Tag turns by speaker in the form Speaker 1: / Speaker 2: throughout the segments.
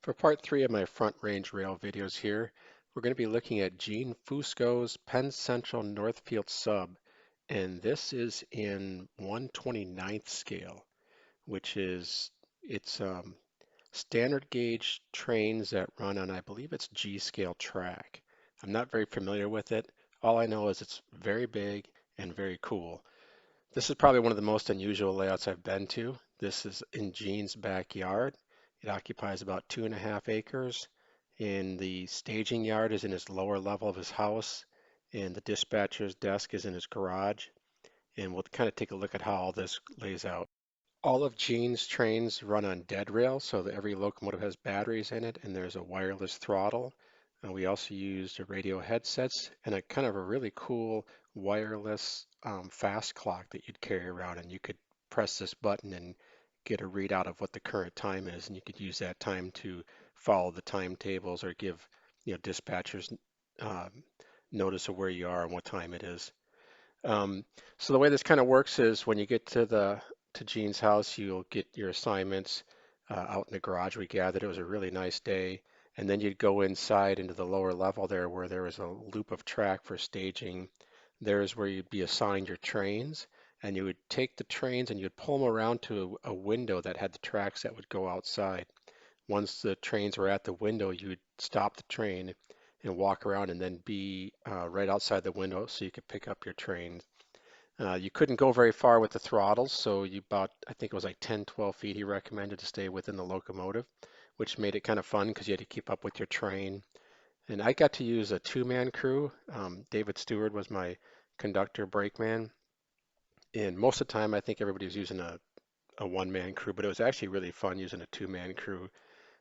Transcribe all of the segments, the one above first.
Speaker 1: For part 3 of my front range rail videos here, we're going to be looking at Gene Fusco's Penn Central Northfield sub, and this is in 1/29th scale, which is it's standard gauge trains that run on, I believe it's G scale track. I'm not very familiar with it. All I know is it's very big and very cool. This is probably one of the most unusual layouts I've been to. This is in Gene's backyard. It occupies about 2.5 acres, and the staging yard is in his lower level of his house, and the dispatcher's desk is in his garage. And we'll kind of take a look at how all this lays out. All of Gene's trains run on dead rail, so that every locomotive has batteries in it, and there's a wireless throttle. We also used radio headsets and a kind of a really cool wireless fast clock that you'd carry around, and you could press this button and get a readout of what the current time is, and you could use that time to follow the timetables or give dispatchers notice of where you are and what time it is. So the way this kind of works is when you get to Gene's house, you'll get your assignments out in the garage. We gathered it was a really nice day, and then you'd go inside into the lower level there where there was a loop of track for staging. There's where you'd be assigned your trains, and you would take the trains and you'd pull them around to a window that had the tracks that would go outside. Once the trains were at the window, you would stop the train and walk around and then be right outside the window so you could pick up your trains. You couldn't go very far with the throttles, so I think it was like 10, 12 feet he recommended to stay within the locomotive, which made it kind of fun because you had to keep up with your train. And I got to use a two-man crew. David Stewart was my conductor brakeman, and most of the time I think everybody was using a one-man crew, but it was actually really fun using a two-man crew.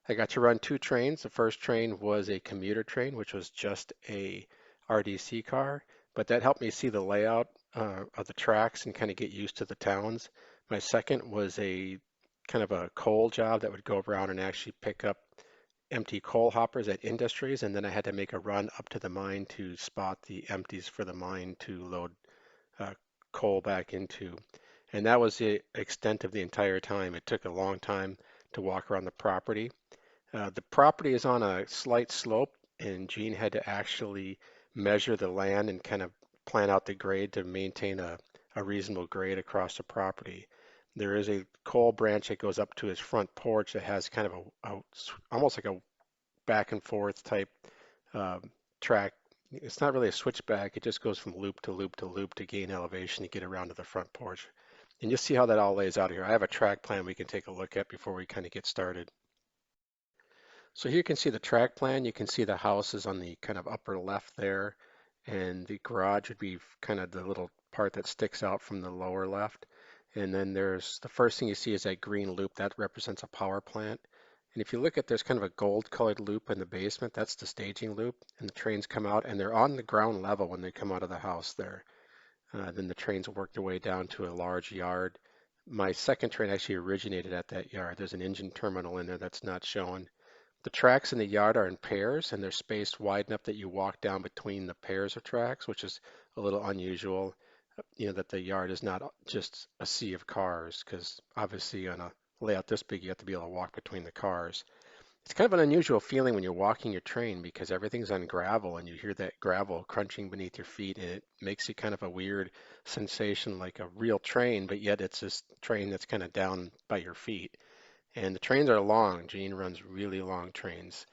Speaker 1: I got to run 2 trains. The first train was a commuter train, which was just a RDC car, but that helped me see the layout of the tracks and kind of get used to the towns. My second was a kind of a coal job that would go around and actually pick up empty coal hoppers at industries, and then I had to make a run up to the mine to spot the empties for the mine to load uh, coal back into. And that was the extent of the entire time. It took a long time to walk around the property. The property is on a slight slope, and Gene had to actually measure the land and kind of plan out the grade to maintain a reasonable grade across the property. There is a coal branch that goes up to his front porch that has kind of almost like a back and forth type uh, track. It's not really a switchback, it just goes from loop to loop to loop to gain elevation to get around to the front porch. And you'll see how that all lays out here. I have a track plan we can take a look at before we kind of get started. So here you can see the track plan. You can see the house is on the kind of upper left there, and the garage would be kind of the little part that sticks out from the lower left. And then there's the first thing you see is that green loop that represents a power plant. And if you look at, there's kind of a gold colored loop in the basement. That's the staging loop, and the trains come out and they're on the ground level when they come out of the house there. Then the trains work their way down to a large yard. My second train actually originated at that yard. There's an engine terminal in there that's not shown. The tracks in the yard are in pairs, and they're spaced wide enough that you walk down between the pairs of tracks, which is a little unusual. That the yard is not just a sea of cars, because obviously on a layout this big, you have to be able to walk between the cars. It's kind of an unusual feeling when you're walking your train because everything's on gravel and you hear that gravel crunching beneath your feet, and it makes you kind of a weird sensation like a real train, but yet it's this train that's kind of down by your feet. And the trains are long. Gene runs really long trains.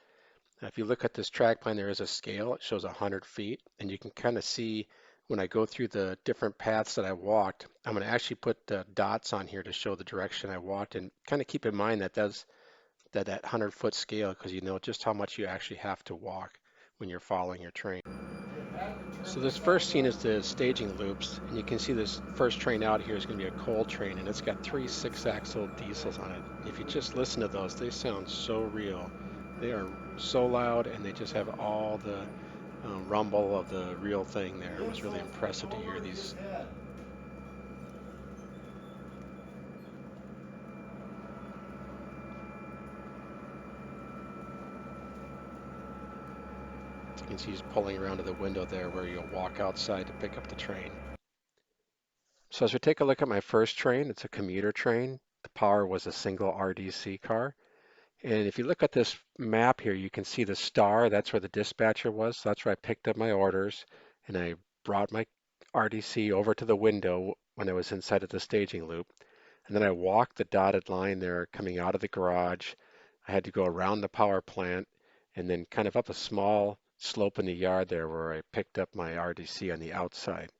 Speaker 1: Now, if you look at this track plan, there is a scale. It shows 100 feet, and you can kind of see when I go through the different paths that I walked. I'm going to actually put the dots on here to show the direction I walked, and kind of keep in mind that that 100-foot scale, because you know just how much you actually have to walk when you're following your train. So this first scene is the staging loops, and you can see this first train out here is going to be a coal train, and it's got 3 6-axle diesels on it. If you just listen to those, they sound so real. They are so loud, and they just have all the rumble of the real thing there. It was really impressive to hear these. You can see he's pulling around to the window there where you'll walk outside to pick up the train. So as we take a look at my first train, it's a commuter train. The power was a single RDC car. And if you look at this map here, you can see the star. That's where the dispatcher was. So that's where I picked up my orders, and I brought my RDC over to the window when I was inside of the staging loop. And then I walked the dotted line there coming out of the garage. I had to go around the power plant and then kind of up a small slope in the yard there where I picked up my RDC on the outside.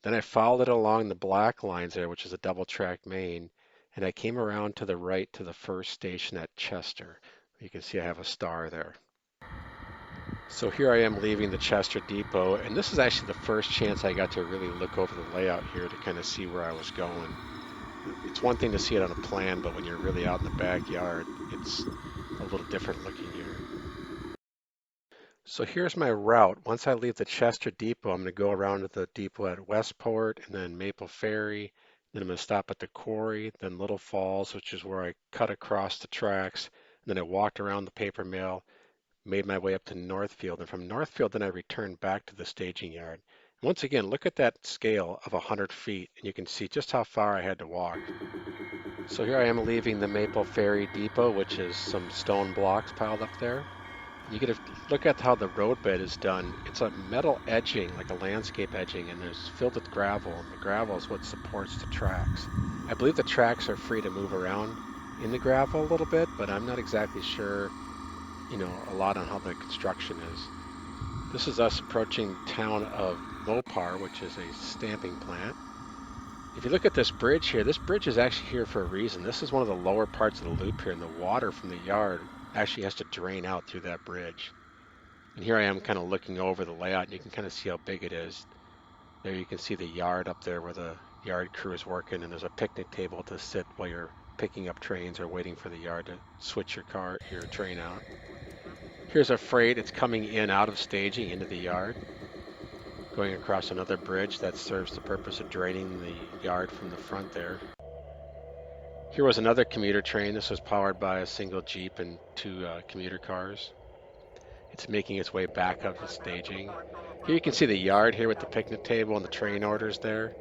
Speaker 1: Then I followed it along the black lines there, which is a double track main, and I came around to the right to the first station at Chester. You can see I have a star there. So here I am leaving the Chester Depot, and this is actually the first chance I got to really look over the layout here to kind of see where I was going. It's one thing to see it on a plan, but when you're really out in the backyard, it's a little different looking here. So here's my route. Once I leave the Chester Depot, I'm going to go around to the depot at Westport and then Maple Ferry. Then I'm going to stop at the quarry, then Little Falls, which is where I cut across the tracks. And then I walked around the paper mill, made my way up to Northfield. And from Northfield, then I returned back to the staging yard. And once again, look at that scale of 100 feet, and you can see just how far I had to walk. So here I am leaving the Maple Ferry Depot, which is some stone blocks piled up there. You get to look at how the roadbed is done. It's a metal edging, like a landscape edging, and it's filled with gravel, and the gravel is what supports the tracks. I believe the tracks are free to move around in the gravel a little bit, but I'm not exactly sure, a lot on how the construction is. This is us approaching the town of Mopar, which is a stamping plant. If you look at this bridge here, this bridge is actually here for a reason. This is one of the lower parts of the loop here, and the water from the yard actually has to drain out through that bridge. And here I am kind of looking over the layout, and you can kind of see how big it is. There you can see the yard up there where the yard crew is working, and there's a picnic table to sit while you're picking up trains or waiting for the yard to switch your train out. Here's a freight. It's coming in out of staging into the yard, going across another bridge that serves the purpose of draining the yard from the front there. Here was another commuter train. This was powered by a single Jeep and two commuter cars. It's making its way back up to staging. Here you can see the yard here with the picnic table and the train orders there.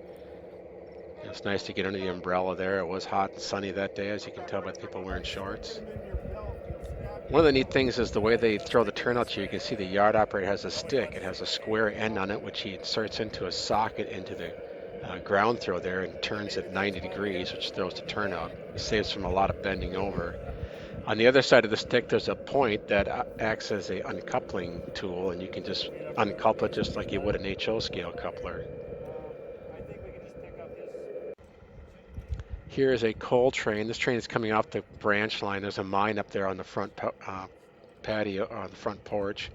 Speaker 1: It's nice to get under the umbrella there. It was hot and sunny that day, as you can tell by the people wearing shorts. One of the neat things is the way they throw the turnouts here. You can see the yard operator has a stick. It has a square end on it, which he inserts into a socket into the ground throw there and turns it 90 degrees, which throws the turnout. It saves from a lot of bending over. On the other side of the stick, there's a point that acts as a uncoupling tool, and you can just uncouple it just like you would an HO scale coupler. Here is a coal train. This train is coming off the branch line. There's a mine up there on the front patio, on the front porch.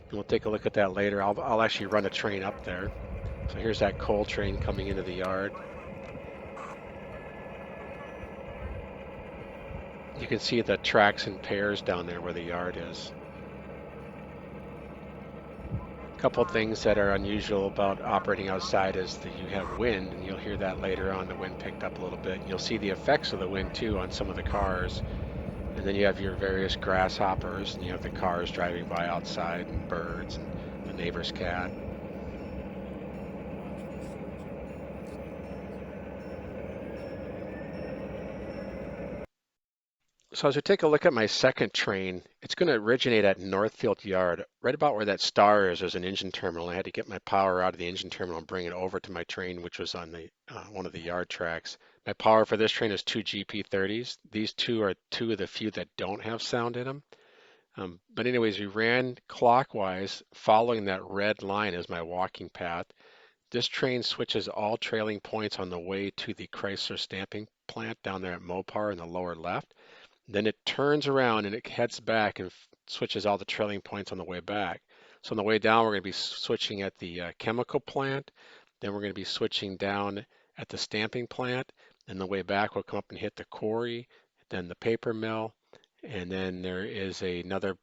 Speaker 1: And we'll take a look at that later. I'll actually run a train up there. So here's that coal train coming into the yard. You can see the tracks in pairs down there where the yard is. A couple of things that are unusual about operating outside is that you have wind, and you'll hear that later on. The wind picked up a little bit. You'll see the effects of the wind too on some of the cars. And then you have your various grasshoppers, and you have the cars driving by outside, and birds, and the neighbor's cat. So as we take a look at my second train, it's going to originate at Northfield Yard. Right about where that star is, there's an engine terminal. I had to get my power out of the engine terminal and bring it over to my train, which was on the one of the yard tracks. My power for this train is two GP30s. These two are two of the few that don't have sound in them. But anyways, we ran clockwise, following that red line as my walking path. This train switches all trailing points on the way to the Chrysler stamping plant down there at Mopar in the lower left. Then it turns around and it heads back and switches all the trailing points on the way back. So on the way down, we're going to be switching at the chemical plant. Then we're going to be switching down at the stamping plant. And the way back, we'll come up and hit the quarry, then the paper mill. And then there is another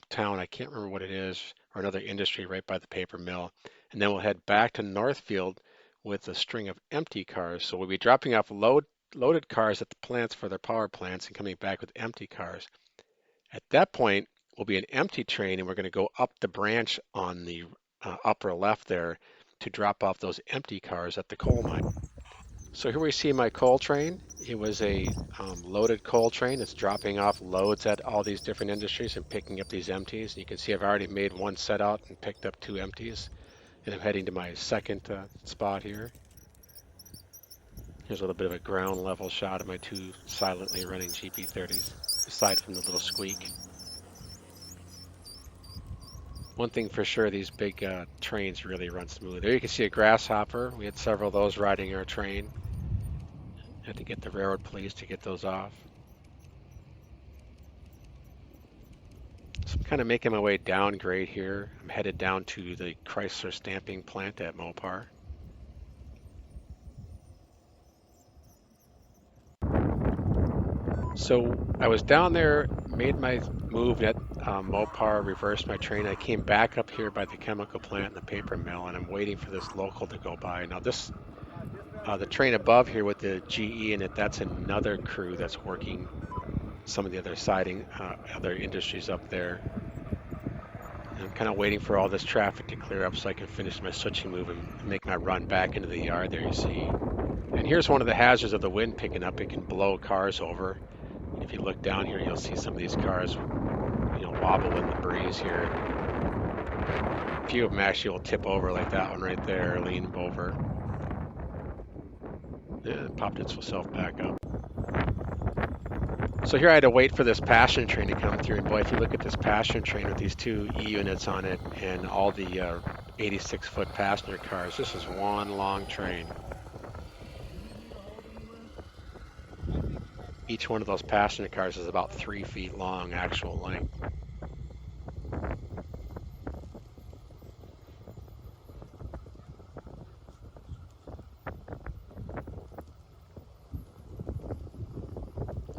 Speaker 1: town, I can't remember what it is, or another industry right by the paper mill. And then we'll head back to Northfield with a string of empty cars. So we'll be dropping off loaded cars at the plants for their power plants and coming back with empty cars. At that point, will be an empty train, and we're going to go up the branch on the upper left there to drop off those empty cars at the coal mine. So here we see my coal train. It was a loaded coal train. It's dropping off loads at all these different industries and picking up these empties. You can see I've already made one set out and picked up 2 empties. And I'm heading to my second spot here. Here's a little bit of a ground level shot of my 2 silently running GP30s, aside from the little squeak. One thing for sure, these big trains really run smooth. There you can see a grasshopper. We had several of those riding our train. Had to get the railroad police to get those off. So I'm kind of making my way down grade here. I'm headed down to the Chrysler stamping plant at Mopar. So I was down there, made my move at Mopar, reversed my train. I came back up here by the chemical plant and the paper mill, and I'm waiting for this local to go by. Now the train above here with the GE in it, that's another crew that's working some of the other other industries up there. And I'm kind of waiting for all this traffic to clear up so I can finish my switching move and make my run back into the yard there, you see. And here's one of the hazards of the wind picking up. It can blow cars over. If you look down here, you'll see some of these cars, wobble in the breeze here. A few of them actually will tip over like that one right there, lean over. Yeah, it popped itself back up. So here I had to wait for this passenger train to come through, and boy, if you look at this passenger train with these 2 E-units on it and all the 86-foot passenger cars, this is one long train. Each one of those passenger cars is about 3 feet long, actual length.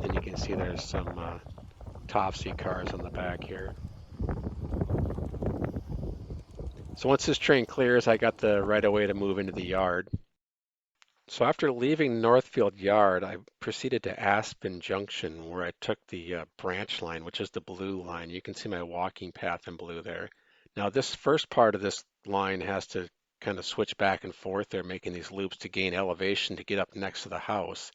Speaker 1: And you can see there's some Topsy cars on the back here. So once this train clears, I got the right of way to move into the yard. So after leaving Northfield Yard, I proceeded to Aspen Junction, where I took the branch line, which is the blue line. You can see my walking path in blue there. Now this first part of this line has to kind of switch back and forth. They're making these loops to gain elevation to get up next to the house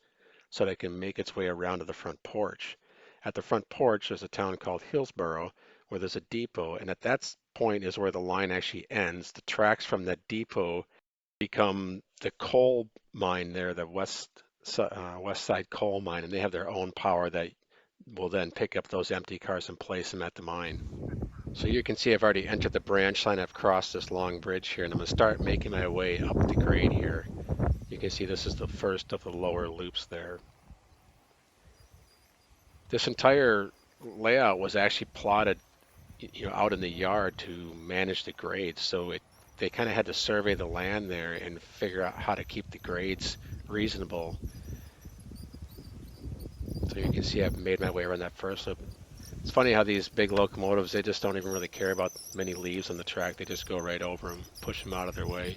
Speaker 1: so that it can make its way around to the front porch. At the front porch, there's a town called Hillsboro, where there's a depot, and at that point is where the line actually ends. The tracks from that depot become the coal mine there, the west side coal mine, and they have their own power that will then pick up those empty cars and place them at the mine. So you can see I've already entered the branch line. I've crossed this long bridge here, and I'm going to start making my way up the grade here. You can see this is the first of the lower loops there. This entire layout was actually plotted, out in the yard to manage the grades. So they kind of had to survey the land there and figure out how to keep the grades reasonable. So you can see I've made my way around that first loop. It's funny how these big locomotives, they just don't even really care about many leaves on the track. They just go right over them, push them out of their way.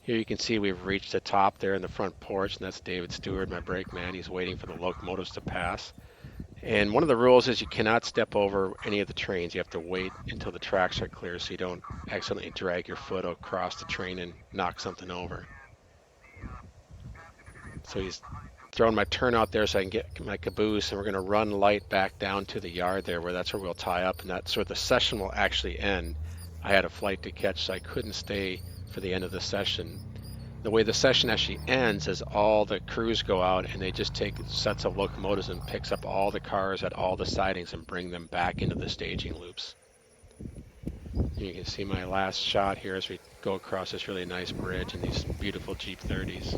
Speaker 1: Here you can see we've reached the top there in the front porch, and that's David Stewart, my brakeman. He's waiting for the locomotives to pass. And one of the rules is you cannot step over any of the trains. You have to wait until the tracks are clear so you don't accidentally drag your foot across the train and knock something over. So he's throwing my turnout there so I can get my caboose, and we're going to run light back down to the yard there that's where we'll tie up, and that's where the session will actually end. I had a flight to catch, so I couldn't stay for the end of the session. The way the session actually ends is all the crews go out and they just take sets of locomotives and picks up all the cars at all the sidings and bring them back into the staging loops. You can see my last shot here as we go across this really nice bridge and these beautiful Jeep 30s.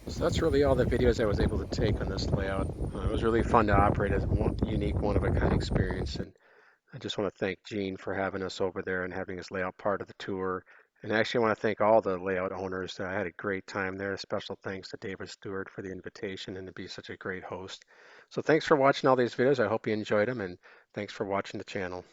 Speaker 1: So that's really all the videos I was able to take on this layout. It was really fun to operate as a unique, one-of-a-kind experience, and I just want to thank Gene for having us over there and having us lay out part of the tour. And I actually want to thank all the layout owners. I had a great time there. Special thanks to David Stewart for the invitation and to be such a great host. So thanks for watching all these videos. I hope you enjoyed them, and thanks for watching the channel.